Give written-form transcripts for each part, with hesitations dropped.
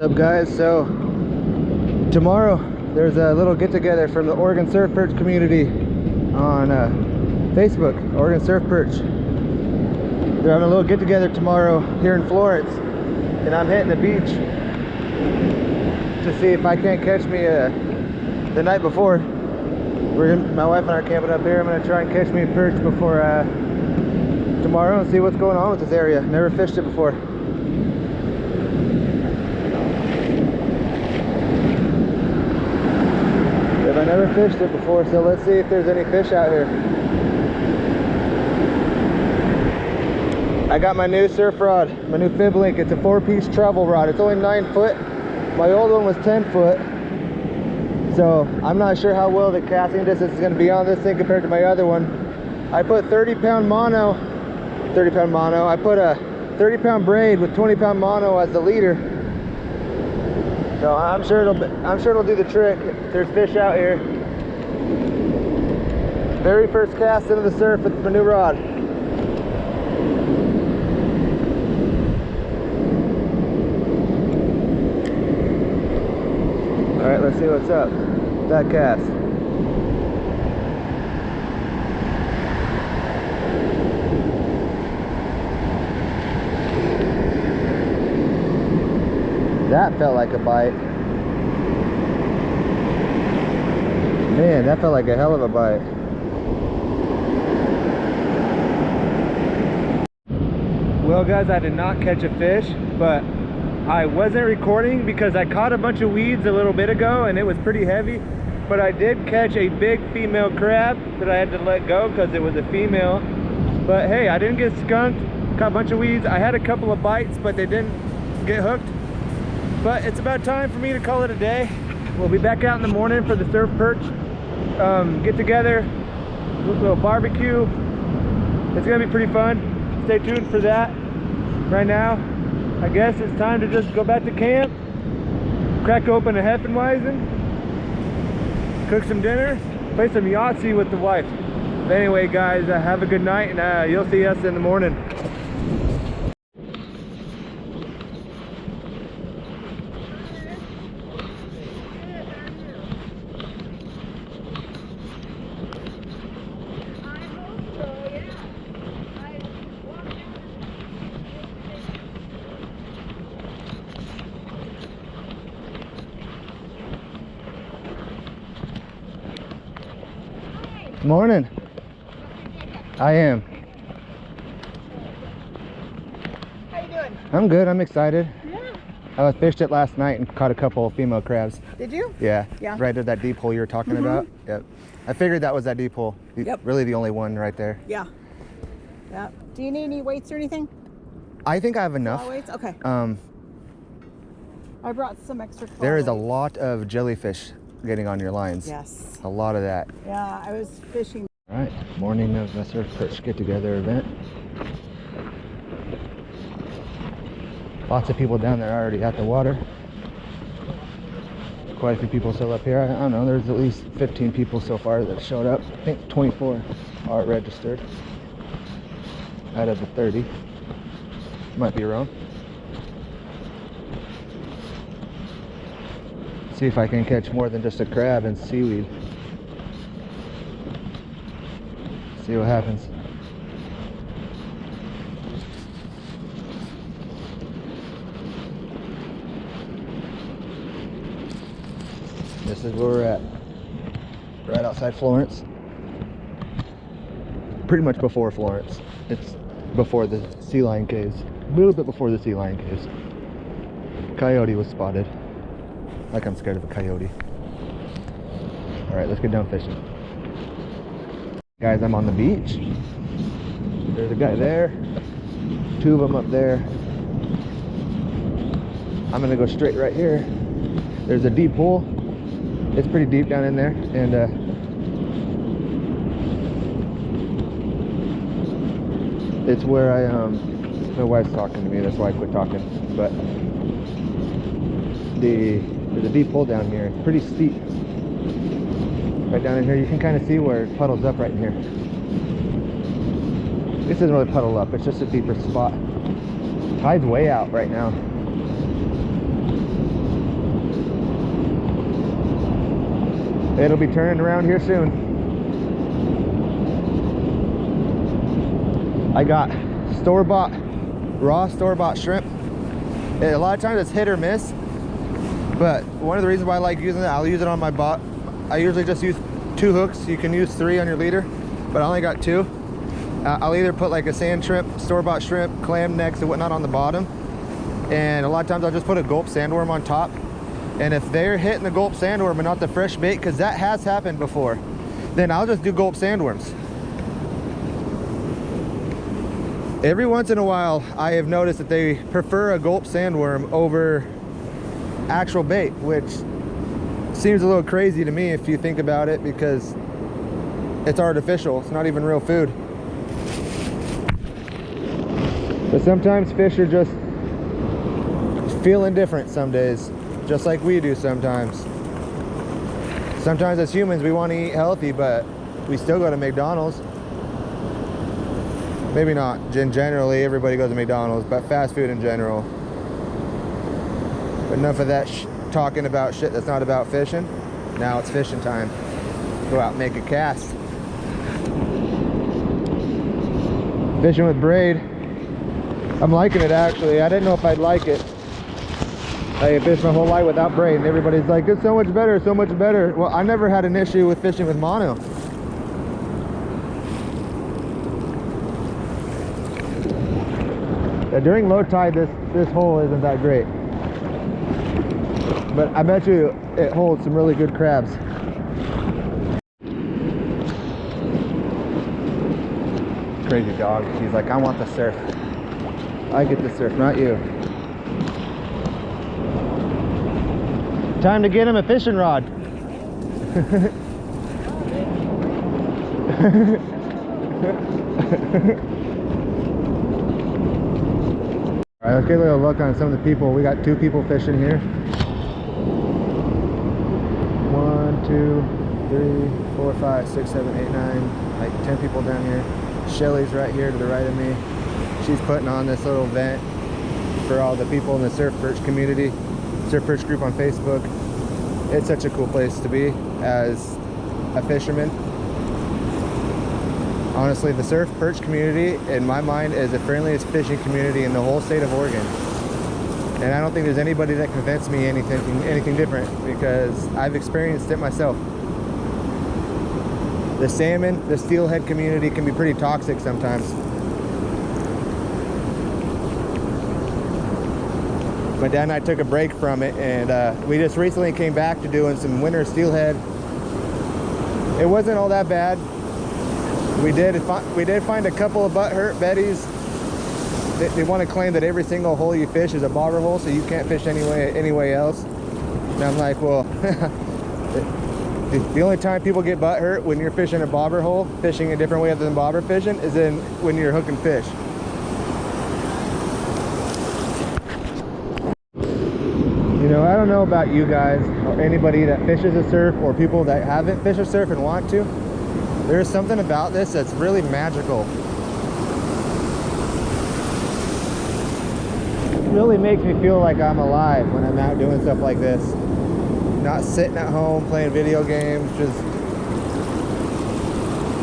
What's up guys? So tomorrow there's a little get-together from the Oregon Surf Perch community on Facebook, Oregon Surf Perch. They're having a little get-together tomorrow here in Florence, and I'm hitting the beach to see if I can't catch me the night before. My wife and I are camping up here. I'm gonna try and catch me a perch before tomorrow and see what's going on with this area. Never fished it before. I never fished it before, so let's see if there's any fish out here. I got my new surf rod, my new Fib Link. It's a 4-piece travel rod. It's only 9 foot. My old one was 10 foot. So I'm not sure how well the casting distance is going to be on this thing compared to my other one. I put 30-pound mono. I put a 30-pound braid with 20-pound mono as the leader. So I'm sure it'll do the trick. There's fish out here. Very first cast into the surf with my new rod. All right, let's see what's up. That cast. That felt like a bite. Man, that felt like a hell of a bite. Well guys, I did not catch a fish, but I wasn't recording because I caught a bunch of weeds a little bit ago and it was pretty heavy. But I did catch a big female crab that I had to let go because it was a female. But hey, I didn't get skunked. Caught a bunch of weeds. I had a couple of bites, but they didn't get hooked. But it's about time for me to call it a day. We'll be back out in the morning for the surf perch get together, little barbecue. It's gonna be pretty fun. Stay tuned for that. Right now, I guess it's time to just go back to camp, crack open a Hefeweizen, cook some dinner, play some Yahtzee with the wife. But anyway guys, have a good night, and you'll see us in the morning. Morning. I am. How you doing? I'm good. I'm excited. Yeah. I fished it last night and caught a couple of female crabs. Did you? Yeah. Yeah. Right at that deep hole you were talking about. Yep. I figured that was that deep hole. Yep. Really the only one right there. Yeah. Yeah. Do you need any weights or anything? I think I have enough. Claw weights? Okay. I brought some extra claw There is a weights. lot of jellyfish getting on your lines. Yes. A lot of that. Yeah, I was fishing. All right. Morning of the surf perch get together event. Lots of people down there already at the water. Quite a few people still up here. I don't know, there's at least 15 people so far that showed up. I think 24 are registered out of the 30. Might be wrong. See if I can catch more than just a crab and seaweed. See what happens. This is where we're at, right outside Florence. Pretty much before Florence. It's before the sea lion caves. A little bit before the sea lion caves. Coyote was spotted. Like I'm scared of a coyote. All right, let's get down fishing. Guys, I'm on the beach. There's a guy there. 2 of them up there. I'm gonna go straight right here. There's a deep pool. It's pretty deep down in there, and it's where my wife's talking to me, that's why I quit talking. But there's a deep hole down here. It's pretty steep. Right down in here, you can kind of see where it puddles up right in here. This doesn't really puddle up, it's just a deeper spot. Tide's way out right now. It'll be turning around here soon. I got store-bought, raw store-bought shrimp. A lot of times it's hit or miss, but one of the reasons why I like using it, I'll use it on my bot. I usually just use 2 hooks. You can use 3 on your leader, but I only got 2. I'll either put like a sand shrimp, store-bought shrimp, clam necks and whatnot on the bottom, and a lot of times I'll just put a gulp sandworm on top. And if they're hitting the gulp sandworm and not the fresh bait, because that has happened before, then I'll just do gulp sandworms. Every once in a while, I have noticed that they prefer a gulp sandworm over actual bait, which seems a little crazy to me if you think about it, because it's artificial. It's not even real food. But sometimes fish are just feeling different some days, just like we do sometimes. Sometimes as humans, we want to eat healthy, but we still go to McDonald's. Maybe not. Generally, everybody goes to McDonald's, but fast food in general. But enough of that talking about shit that's not about fishing. Now it's fishing time. Go out and make a cast. Fishing with braid. I'm liking it, actually. I didn't know if I'd like it. I fished my whole life without braid, and everybody's like, it's so much better, so much better. Well, I never had an issue with fishing with mono. During low tide, this hole isn't that great, but I bet you it holds some really good crabs. Crazy dog. He's like, I want the surf. I get the surf, not you. Time to get him a fishing rod. All right, let's get a little look on some of the people. We got 2 people fishing here. 1, 2, 3, 4, 5, 6, 7, 8, 9, like 10 people down here. Shelly's right here to the right of me. She's putting on this little event for all the people in the surf perch community, surf perch group on Facebook. It's such a cool place to be as a fisherman. Honestly, the surf perch community, in my mind, is the friendliest fishing community in the whole state of Oregon. And I don't think there's anybody that convinced me anything different, because I've experienced it myself. The salmon, the steelhead community can be pretty toxic sometimes. My dad and I took a break from it, and we just recently came back to doing some winter steelhead. It wasn't all that bad. We did find a couple of butthurt betties. They want to claim that every single hole you fish is a bobber hole, so you can't fish anyway else. And I'm like, well, the only time people get butthurt when you're fishing a bobber hole, fishing a different way other than bobber fishing, is when you're hooking fish. You know, I don't know about you guys or anybody that fishes a surf or people that haven't fished a surf and want to. There's something about this that's really magical. It really makes me feel like I'm alive when I'm out doing stuff like this. Not sitting at home playing video games.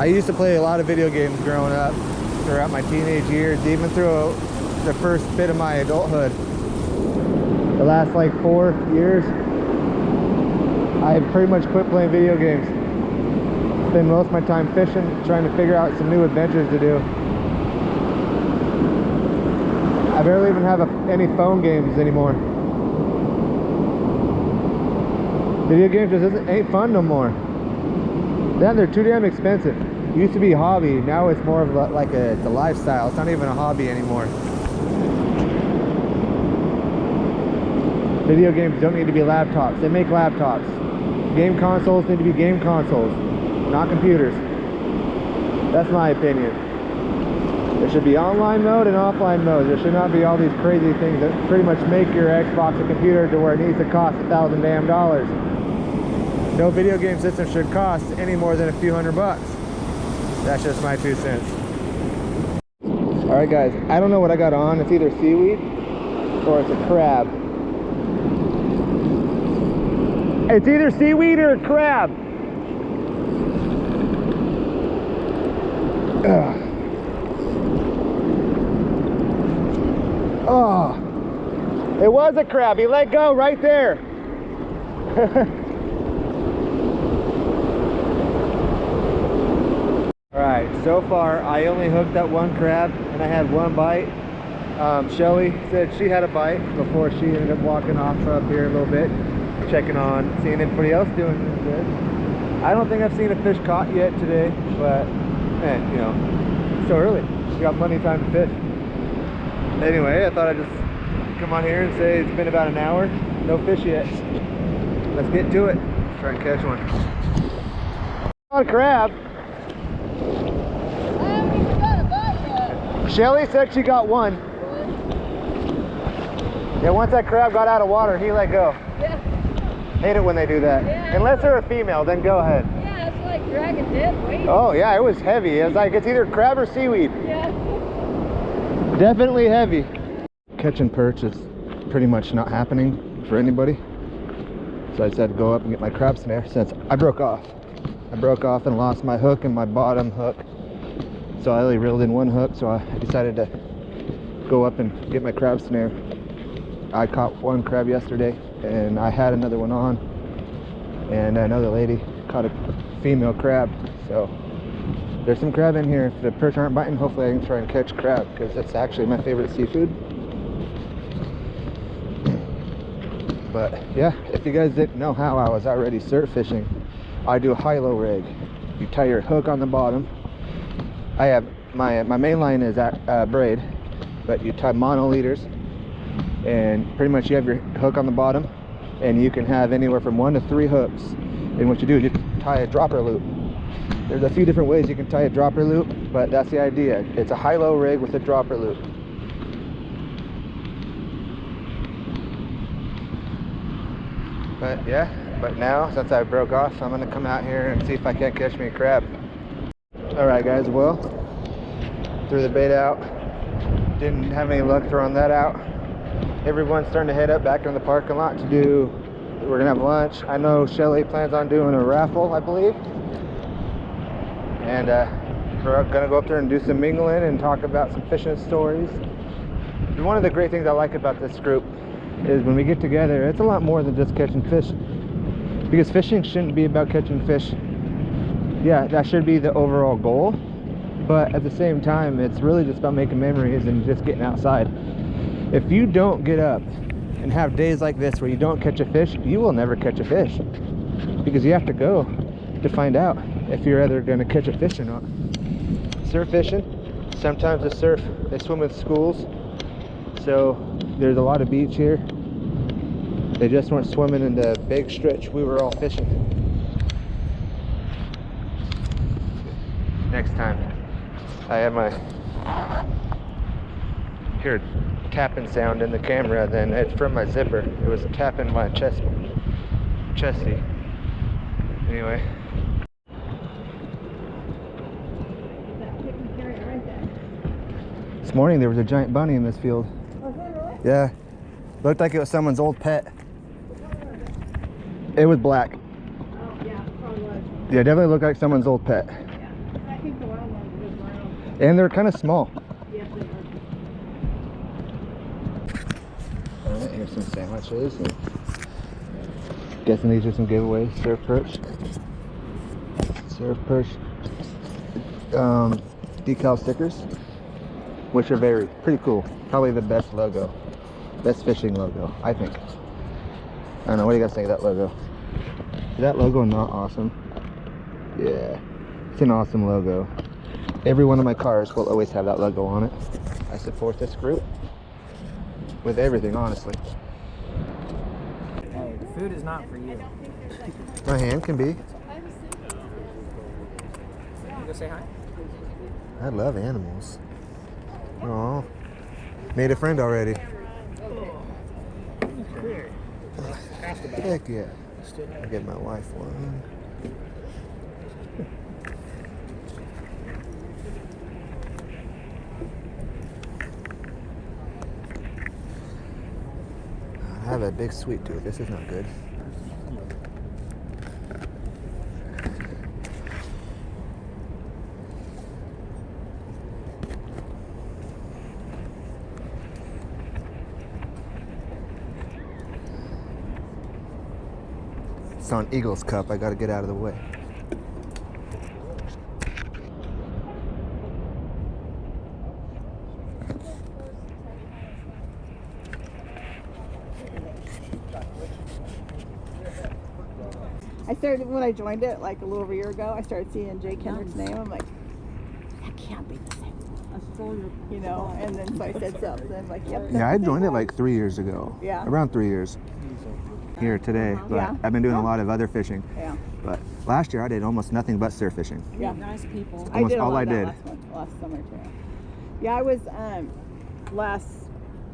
I used to play a lot of video games growing up throughout my teenage years, even through the first bit of my adulthood. The last like 4 years, I pretty much quit playing video games. Spend most of my time fishing, trying to figure out some new adventures to do. I barely even have any phone games anymore. Video games just ain't fun no more. Then they're too damn expensive. It used to be a hobby, now it's more of like it's a lifestyle. It's not even a hobby anymore. Video games don't need to be laptops. They make laptops. Game consoles need to be game consoles, not computers. That's my opinion. There should be online mode and offline mode. There should not be all these crazy things that pretty much make your Xbox a computer to where it needs to cost $1,000 damn. No video game system should cost any more than a few $100. That's just my 2 cents. Alright guys, I don't know what I got on. It's either seaweed or it's a crab. It's either seaweed or a crab. Oh, it was a crab. He let go right there. All right, so far I only hooked up one crab and I had one bite. Shelly said she had a bite before she ended up walking off up here a little bit, checking on, seeing anybody else doing good. I don't think I've seen a fish caught yet today, but man, you know, it's still early. We got plenty of time to fish. Anyway, I thought I'd just come on here and say it's been about an hour, no fish yet. Let's get to it. Let's try and catch one. Not a crab. I haven't even got a bite yet. Shelly said she got one. Yeah, once that crab got out of water, he let go. Yeah. Hate it when they do that. Yeah. Unless they're a female, then go ahead. Yeah, it's like dragging dead weight. Oh yeah, it was heavy. It was like it's either crab or seaweed. Yeah. Definitely heavy. Catching perch is pretty much not happening for anybody. So I decided to go up and get my crab snare since I broke off. I broke off and lost my hook and my bottom hook. So I only reeled in one hook, so I decided to go up and get my crab snare. I caught one crab yesterday and I had another one on, and another lady caught a female crab. So there's some crab in here. If the perch aren't biting, hopefully I can try and catch crab, because that's actually my favorite seafood. But yeah, if you guys didn't know how I was already surf fishing, I do a high-low rig. You tie your hook on the bottom. I have my main line is at braid, but you tie mono leaders, and pretty much you have your hook on the bottom, and you can have anywhere from 1 to 3 hooks. And what you do is you tie a dropper loop. There's a few different ways you can tie a dropper loop, but that's the idea. It's a high-low rig with a dropper loop. But yeah, but now since I broke off, I'm gonna come out here and see if I can't catch me a crab. All right guys, well, threw the bait out, didn't have any luck throwing that out. Everyone's starting to head up back in the parking lot to do, we're gonna have lunch. I know Shelly plans on doing a raffle, I believe. And we're gonna go up there and do some mingling and talk about some fishing stories. And one of the great things I like about this group is when we get together, it's a lot more than just catching fish. Because fishing shouldn't be about catching fish. Yeah, that should be the overall goal. But at the same time, it's really just about making memories and just getting outside. If you don't get up and have days like this where you don't catch a fish, you will never catch a fish. Because you have to go to find out if you're either going to catch a fish or not. Surf fishing, sometimes the surf, they swim with schools. So there's a lot of beach here. They just weren't swimming in the big stretch we were all fishing. Next time I have my hear tapping sound in the camera, then it's from my zipper. It was tapping my chesty. Anyway. This morning there was a giant bunny in this field. Yeah, looked like it was someone's old pet. It was black. Oh, yeah, probably was. Yeah, definitely looked like someone's old pet. Yeah. I think the wild ones are just brown. And they're kind of small. Yes, they are. Alright, here's some sandwiches. And guessing these are some giveaways. Surf perch. Surf perch. Decal stickers, which are pretty cool. Probably the best logo. Best fishing logo, I think. I don't know, what do you guys think of that logo? Is that logo not awesome? Yeah, it's an awesome logo. Every one of my cars will always have that logo on it. I support this group with everything, honestly. Hey, the food is not for you. My hand can be. Go say hi. I love animals. Oh, made a friend already. Heck yeah. I'll get my wife one. I have a big sweet tooth. This is not good. It's on Eagles Cup. I got to get out of the way. I started, when I joined it like a little over a year ago, I started seeing Jay Kendrick's name. I'm like, that can't be the same. You know, and then so I said something. I'm like, yep. Yeah, I joined it like 3 years ago. Yeah. Around 3 years. Here today, but Yeah. I've been doing a lot of other fishing. Yeah. But last year I did almost nothing but surf fishing. Yeah. Nice people. I did a all lot I of that did. last summer too. Yeah, I was a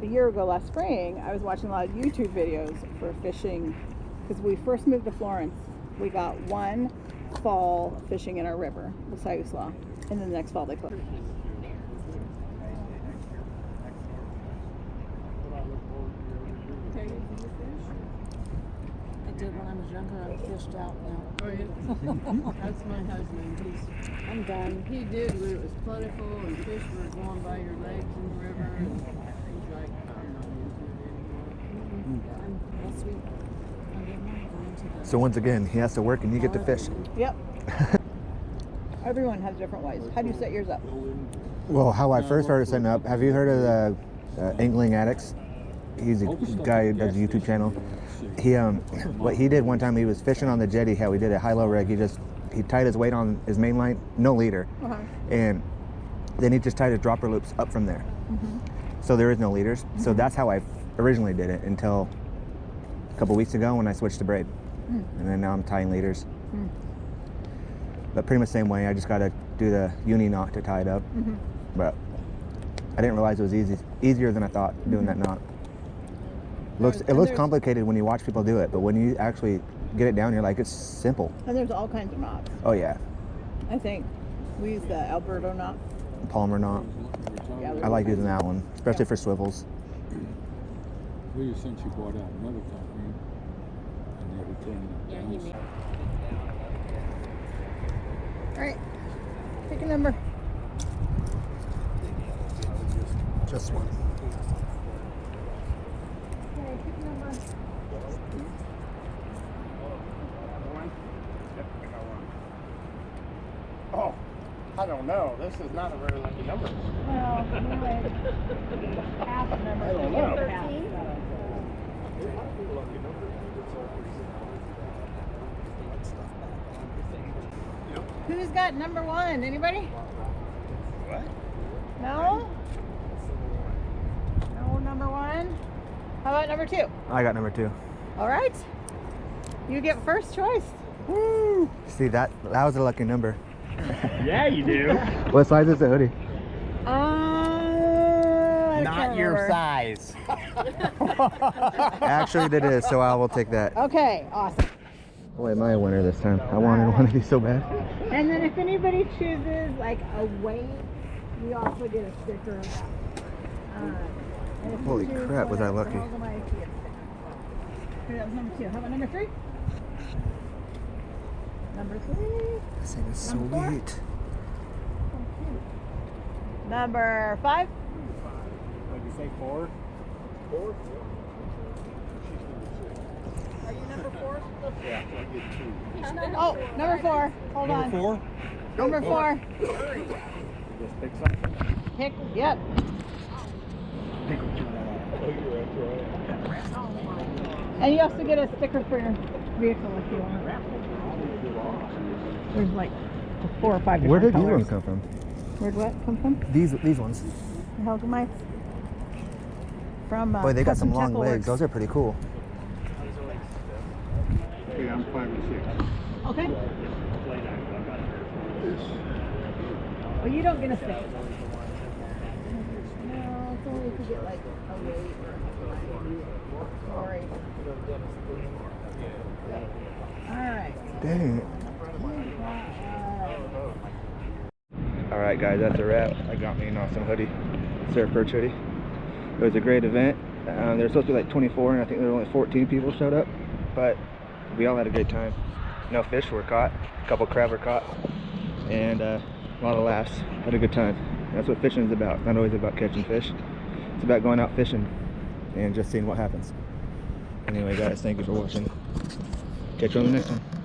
year ago, last spring, I was watching a lot of YouTube videos for fishing because we first moved to Florence. We got one fall fishing in our river, the Siuslaw, and then the next fall they closed. I did when I was younger. I fished out now. Oh, yeah. That's my husband. I'm done. He did when it was plentiful and fish were going by your legs in the river. And he's like, I'm not into it anymore. Last week, I didn't want to go into the So once again, he has to work and you get to fish. Yep. Everyone has different ways. How do you set yours up? Well, how I first started setting up, have you heard of the Angling Addicts? He's a guy who does a YouTube channel. He what he did one time, he was fishing on the jetty, how he did a high-low rig. He tied his weight on his main line, no leader, and then he just tied his dropper loops up from there. So there is no leaders. So that's how I originally did it until a couple weeks ago when I switched to braid, and then now I'm tying leaders. But pretty much the same way. I just got to do the uni knot to tie it up. But I didn't realize it was easier than I thought doing that knot. It looks complicated when you watch people do it, but when you actually get it down, you're like, it's simple. And there's all kinds of knots. Oh yeah, I think we use the Alberto knot. Palmer knot. Yeah, I like using that one, especially for swivels. Well, since you bought out another company, and they were turning it Yeah, down. he made. All right, pick a number. Just one. Okay, pick a number. Oh, I don't know. This is not a very lucky number. Well, anyway, half a number. I don't know. 13. Who's got number one? Anybody? What? No? No number one? How about number two? I got number 2. All right. You get first choice. Woo! See, that was a lucky number. Yeah, you do. What size is the hoodie? I can't remember. size. Actually, it is, so I will take that. Okay, awesome. Boy, am I a winner this time. I wanted one of these so bad. And then if anybody chooses like a weight, we also get a sticker of that. And if you Holy choose crap, was I whatever, lucky. all of mine, you get a sticker. Okay, that was number 2. How about number 3? Number 3. This thing is Number four. sweet. Number 5. Did you say 4? 4? Are you number 4? Yeah, I get 2. Oh, number 4. Hold on. 4? Number 4. Just pick something. Pick. Yep. And you also get a sticker for your vehicle if you want. There's like 4 or 5 different Where did these colors. ones come from? Where'd what come from? These ones. The Hellgamites. From Boy, they got some Custom long Tackle legs. Works. Those are pretty cool. Okay, I'm 5 or 6. Okay. Well, you don't get a sticker. No, it's only if you get like a weight or a sorry. All right. Dang it. Alright guys, that's a wrap. I got me an awesome hoodie. Surf Perch hoodie. It was a great event. There were supposed to be like 24 and I think there were only 14 people showed up. But we all had a great time. No fish were caught. A couple crab were caught. And a lot of laughs. Had a good time. That's what fishing is about. It's not always about catching fish. It's about going out fishing and just seeing what happens. Anyway guys, thank you for watching. Catch you on the next one.